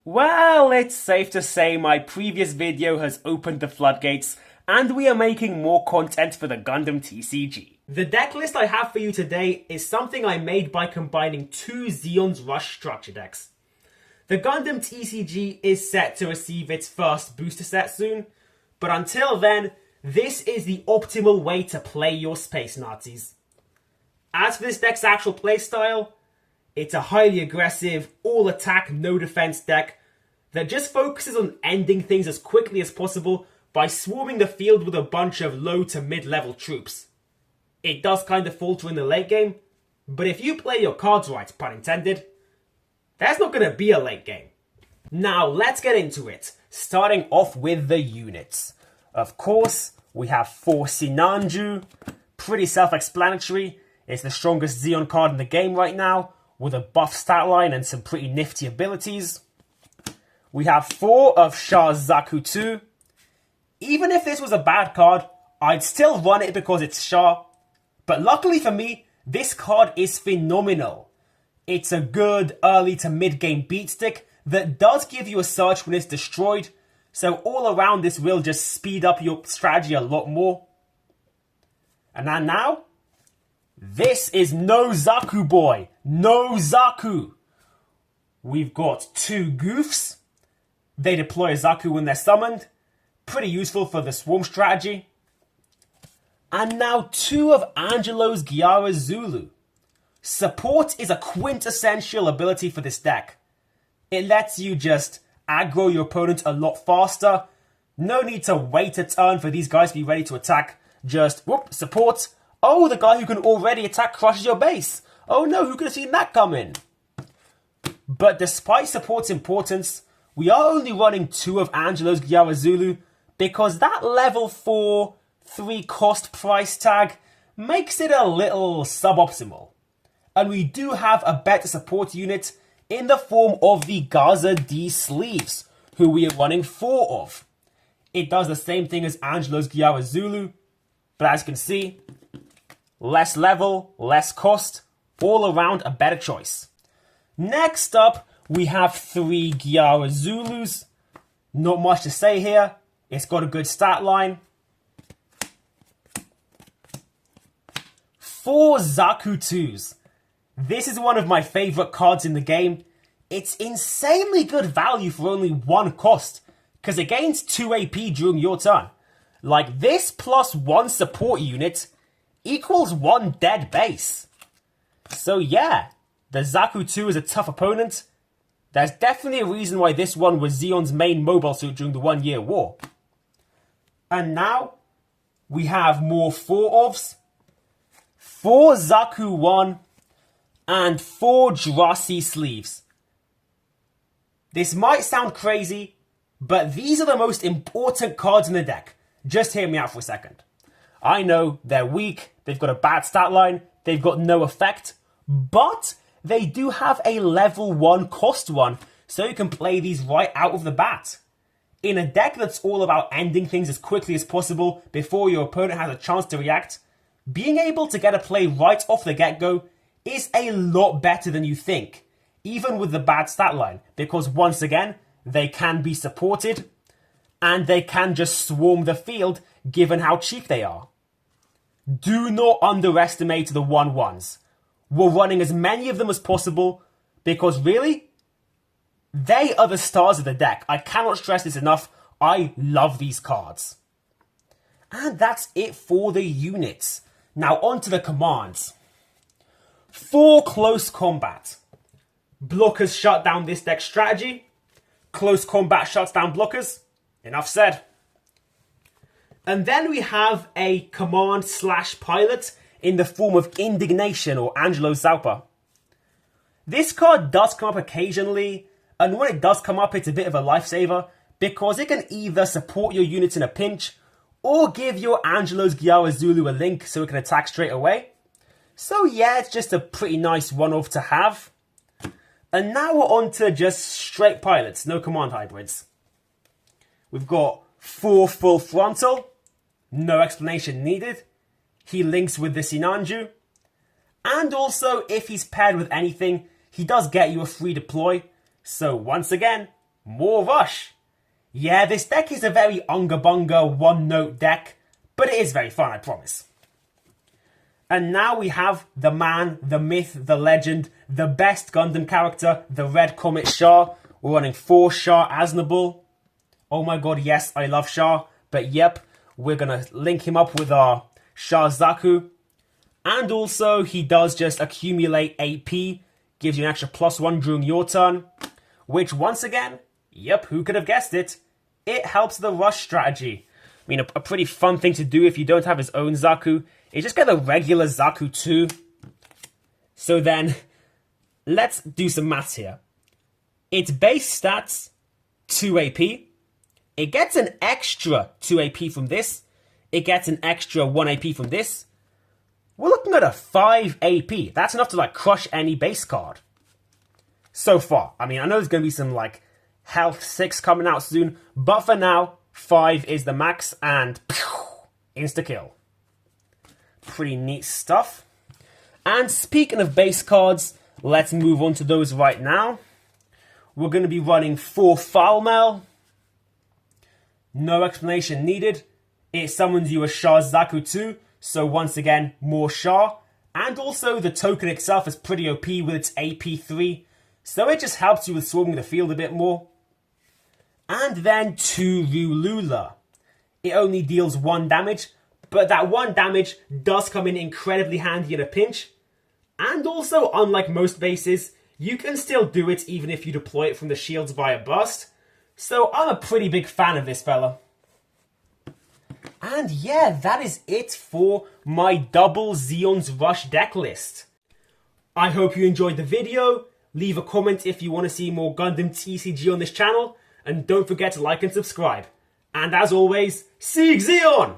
Well, it's safe to say my previous video has opened the floodgates, and we are making more content for the Gundam TCG. The deck list I have for you today is something I made by combining two Zeon's Rush structure decks. The Gundam TCG is set to receive its first booster set soon, but until then, this is the optimal way to play your Space Nazis. As for this deck's actual playstyle, it's a highly aggressive, all-attack, no-defense deck that just focuses on ending things as quickly as possible by swarming the field with a bunch of low to mid-level troops. It does kind of falter in the late game, but if you play your cards right, pun intended, there's not going to be a late game. Now, let's get into it, starting off with the units. Of course, we have 4 Sinanju, pretty self-explanatory. It's the strongest Zeon card in the game right now, with a buff stat line and some pretty nifty abilities. We have 4 of Shah's Zaku 2. Even if this was a bad card, I'd still run it because it's Shah. But luckily for me, this card is phenomenal. It's a good early to mid game beat stick that does give you a surge when it's destroyed. So all around this will just speed up your strategy a lot more. And then now, this is no Zaku boy. No Zaku. We've got 2 Goofs. They deploy a Zaku when they're summoned. Pretty useful for the swarm strategy. And now 2 of Angelo's Gyara Zulu. Support is a quintessential ability for this deck. It lets you just aggro your opponent a lot faster. No need to wait a turn for these guys to be ready to attack. Just, whoop, support. Oh, the guy who can already attack crushes your base. Oh no, who could have seen that coming? But despite support's importance, we are only running 2 of Angelo's Gyara Zulu because that level 4, 3 cost price tag makes it a little suboptimal. And we do have a better support unit in the form of the Gaza D Sleeves, who we are running 4 of. It does the same thing as Angelo's Gyara Zulu, but as you can see, less level, less cost, all around a better choice. Next up, we have 3 Gyara Zulus. Not much to say here. It's got a good stat line. 4 Zaku 2s. This is one of my favourite cards in the game. It's insanely good value for only 1 cost, because it gains 2 AP during your turn. Like, this plus 1 support unit equals 1 dead base. So yeah, the Zaku 2 is a tough opponent. There's definitely a reason why this one was Zeon's main mobile suit during the 1 year war. And now, we have more 4 ofs. 4 Zaku 1 and 4 Jurassic Sleeves. This might sound crazy, but these are the most important cards in the deck. Just hear me out for a second. I know they're weak, they've got a bad stat line, they've got no effect, but they do have a level 1 cost 1, so you can play these right out of the bat. In a deck that's all about ending things as quickly as possible before your opponent has a chance to react, being able to get a play right off the get-go is a lot better than you think, even with the bad stat line, because once again, they can be supported, and they can just swarm the field given how cheap they are. Do not underestimate the 1-1s. We're running as many of them as possible, because really, they are the stars of the deck. I cannot stress this enough. I love these cards. And that's it for the units. Now on to the commands. 4 close combat. Blockers shut down this deck's strategy. Close combat shuts down blockers. Enough said. And then we have a command/pilot in the form of Indignation or Angelo Zaupa. This card does come up occasionally, and when it does come up, it's a bit of a lifesaver because it can either support your units in a pinch or give your Angelo's Gyara Zulu a link so it can attack straight away. So yeah, it's just a pretty nice one-off to have. And now we're on to just straight pilots, no command hybrids. We've got 4 full frontal, no explanation needed. He links with the Sinanju. And also, if he's paired with anything, he does get you a free deploy. So once again, more rush. Yeah, this deck is a very unga-bunga one-note deck, but it is very fun, I promise. And now we have the man, the myth, the legend, the best Gundam character, the Red Comet Shah. We're running 4 Shah Aznable. Oh my god, yes, I love Shah. But yep, we're going to link him up with our Shah Zaku. And also, he does just accumulate AP, gives you an extra +1 during your turn. Which, once again, yep, who could have guessed it? It helps the rush strategy. I mean, a pretty fun thing to do if you don't have his own Zaku is just get a regular Zaku too. So then, let's do some maths here. Its base stats, 2 AP. It gets an extra 2 AP from this. It gets an extra 1 AP from this. We're looking at a 5 AP. That's enough to like crush any base card. So far. I mean, I know there's going to be some like Health 6 coming out soon. But for now, 5 is the max and insta-kill. Pretty neat stuff. And speaking of base cards, let's move on to those right now. We're going to be running 4 Foul Mail. No explanation needed. It summons you a Shah Zaku too, so once again, more Shah. And also, the token itself is pretty OP with its AP3, so it just helps you with swarming the field a bit more. And then 2 Ryulula. It only deals 1 damage, but that 1 damage does come in incredibly handy in a pinch. And also, unlike most bases, you can still do it even if you deploy it from the shields via burst. So I'm a pretty big fan of this fella. And yeah, that is it for my double Zeon's Rush deck list. I hope you enjoyed the video. Leave a comment if you want to see more Gundam TCG on this channel. And don't forget to like and subscribe. And as always, SIEG ZEON!